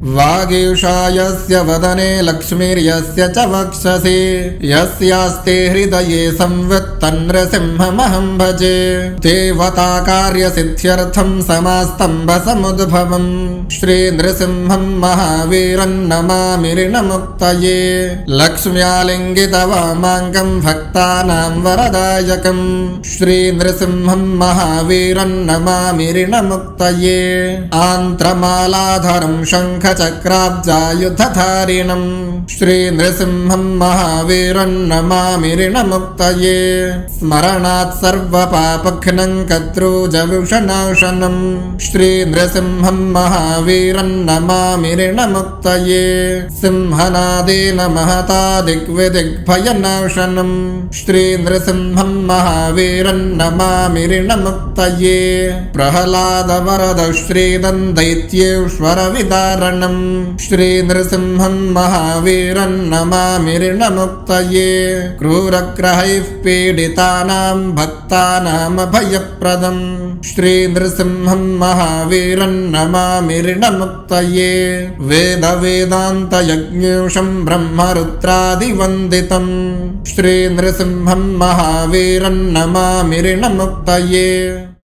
वागीषा यस्य वदने लक्ष्मीर्यस्य च वक्षसि यस्यास्ते हृदये संवित् तन्नृसिंहमहं भजे। देवताकार्यसिद्ध्यर्थं समास्तम्भसमुद्भवम् श्रीनृसिंहं महावीरं नमामि ऋणमुक्तये। लक्ष्म्यालिङ्गितवामाङ्गं भक्तानां वरदायकं श्रीनृसिंहं महावीरं नमामि ऋणमुक्तये। आन्त्रमालाधरं शङ्खचक्राब्जायुधधारिणं श्रीनृसिंहं महावीरं नमामि ऋणमुक्तये। स्मरणात् सर्वपापघ्नं कद्रूजविषनाशनं श्रीनृसिंहं महावीरं नमामि ऋणमुक्तये। सिंहनादेन महता दिग्विदिग्भयनाशनं श्रीनृसिंहं महावीरं नमामि ऋणमुक्तये। प्रह्लादवरद श्रीदन्दैत्येश्वरविदारणं श्रीनृसिंहं महावीरं नमामि ऋणमुक्तये। क्रूरग्रहैः पीडितानां भक्तानामभयप्रदं श्रीनृसिंहं महावीरं नमामि ऋणमुक्तये। वेदवेदान्तयज्ञेशं ब्रह्मरुद्रादिवन्दितं श्रीनृसिंहं महावीरं नमामि ऋणमुक्तये।